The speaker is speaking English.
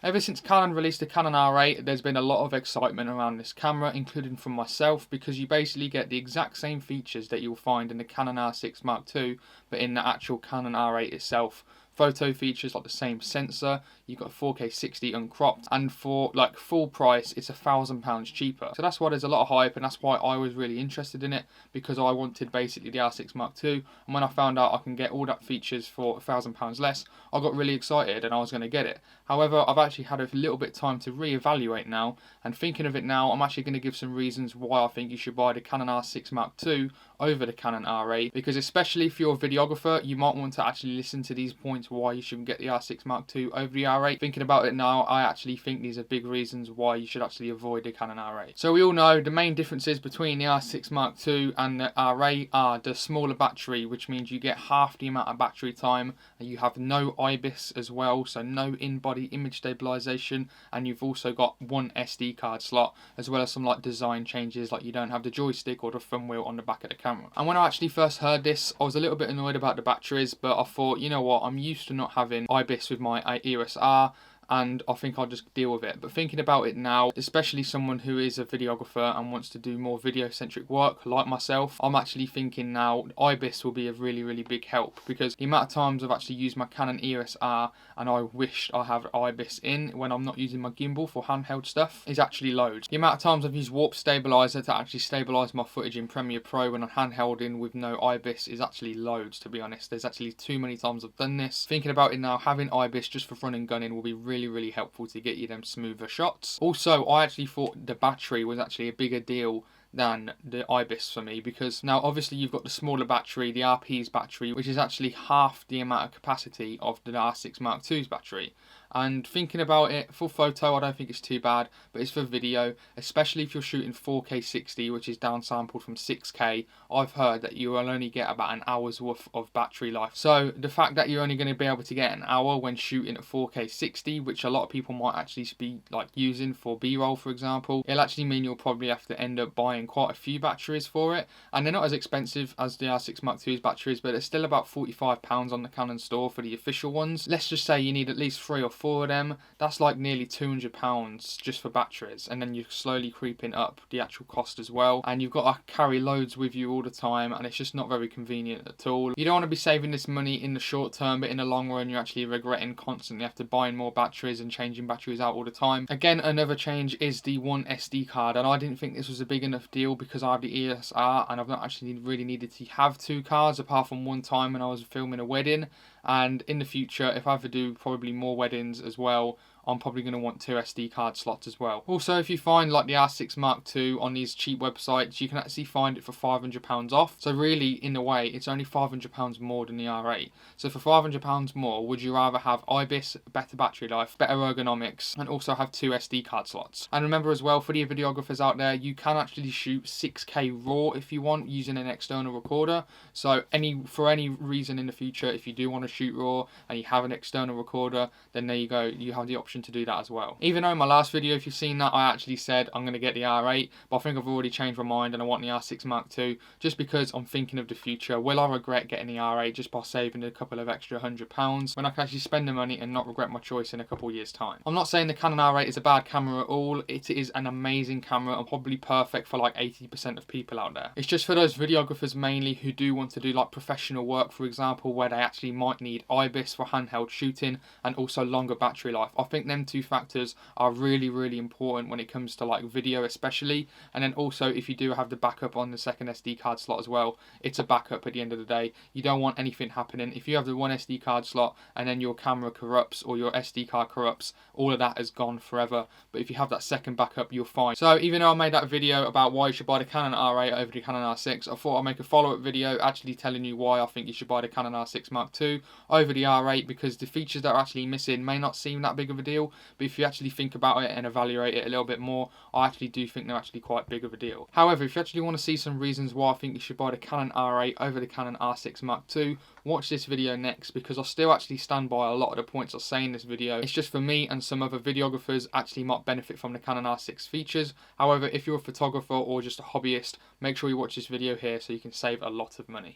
Ever since Canon released the Canon R8, there's been a lot of excitement around this camera, including from myself, because you basically get the exact same features that you'll find in the Canon R6 Mark II, but in the actual Canon R8 itself. Photo features like the same sensor, you've got 4K 60 uncropped, and for like full price it's £1,000 cheaper. So that's why there's a lot of hype, and that's why I was really interested in it, because I wanted basically the R6 Mark II, and when I found out I can get all that features for £1,000 less, I got really excited and I was going to get it. However, I've actually had a little bit of time to reevaluate now, and thinking of it now, I'm actually going to give some reasons why I think you should buy the Canon R6 Mark II over the Canon R8, because especially if you're a videographer, you might want to actually listen to these points why you shouldn't get the R6 Mark II over the R8. Thinking about it now, I actually think these are big reasons why you should actually avoid the Canon R8. So we all know the main differences between the R6 Mark II and the R8 are the smaller battery, which means you get half the amount of battery time, and you have no IBIS as well, so no in-body image stabilization, and you've also got one SD card slot, as well as some like design changes, like you don't have the joystick or the thumb wheel on the back of the camera. And when I actually first heard this, I was a little bit annoyed about the batteries, but I thought, you know what, I'm used to not having IBIS with my EOS R, and I think I'll just deal with it. But thinking about it now, especially someone who is a videographer and wants to do more video-centric work like myself, I'm actually thinking now IBIS will be a really big help, because the amount of times I've actually used my Canon EOS R and I wished I have IBIS in when I'm not using my gimbal for handheld stuff is actually loads. The amount of times I've used warp stabilizer to actually stabilize my footage in Premiere Pro when I'm handheld in with no IBIS is actually loads, to be honest. There's actually too many times I've done this. Thinking about it now, having IBIS just for run and gunning will be really helpful to get you them smoother shots. Also, I actually thought the battery was actually a bigger deal than the IBIS for me, because now obviously you've got the smaller battery, the RP's battery, which is actually half the amount of capacity of the R6 Mark II's battery. And thinking about it, for photo I don't think it's too bad, but it's for video, especially if you're shooting 4K 60, which is downsampled from 6K, I've heard that you will only get about an hour's worth of battery life. So the fact that you're only going to be able to get an hour when shooting at 4K 60, which a lot of people might actually be like using for B-roll for example, it'll actually mean you'll probably have to end up buying quite a few batteries for it, and they're not as expensive as the R6 Mark II's batteries, but it's still about £45 on the Canon store for the official ones. Let's just say you need at least 3 or 4 of them. That's like nearly £200 just for batteries, and then you're slowly creeping up the actual cost as well, and you've got to carry loads with you all the time, and it's just not very convenient at all. You don't want to be saving this money in the short term, but in the long run you're actually regretting constantly have to buying more batteries and changing batteries out all the time. Again, another change is the one SD card, and I didn't think this was a big enough deal because I have the EOS R and I've not actually really needed to have 2 cards apart from one time when I was filming a wedding. And in the future, if I ever do probably more weddings as well, I'm probably going to want 2 SD card slots as well. Also, if you find like the R6 Mark II on these cheap websites, you can actually find it for £500 off. So really, in a way, it's only £500 more than the R8. So for £500 more, would you rather have IBIS, better battery life, better ergonomics, and also have 2 SD card slots? And remember as well, for the videographers out there, you can actually shoot 6K RAW if you want using an external recorder. So for any reason in the future, if you do want to shoot RAW and you have an external recorder, then there you go, you have the option to do that as well. Even though in my last video, if you've seen that, I actually said I'm going to get the R8, but I think I've already changed my mind and I want the R6 Mark II, just because I'm thinking of the future. Will I regret getting the R8 just by saving a couple of extra £100 when I can actually spend the money and not regret my choice in a couple of years time? I'm not saying the Canon R8 is a bad camera at all. It is an amazing camera and probably perfect for like 80% of people out there. It's just for those videographers mainly who do want to do like professional work, for example, where they actually might need IBIS for handheld shooting and also longer battery life. I think them 2 factors are really important when it comes to like video especially. And then also, if you do have the backup on the second SD card slot as well, it's a backup at the end of the day. You don't want anything happening. If you have the one SD card slot and then your camera corrupts or your SD card corrupts, all of that is gone forever. But if you have that second backup, you're fine. So even though I made that video about why you should buy the Canon R8 over the Canon R6, I thought I'd make a follow-up video actually telling you why I think you should buy the Canon R6 Mark II over the R8, because the features that are actually missing may not seem that big of a deal, but if you actually think about it and evaluate it a little bit more, I actually do think they're actually quite big of a deal. However, if you actually want to see some reasons why I think you should buy the Canon R8 over the Canon R6 Mark II, watch this video next, because I still actually stand by a lot of the points I say in this video. It's just for me and some other videographers actually might benefit from the Canon R6 features. However, if you're a photographer or just a hobbyist, make sure you watch this video here so you can save a lot of money.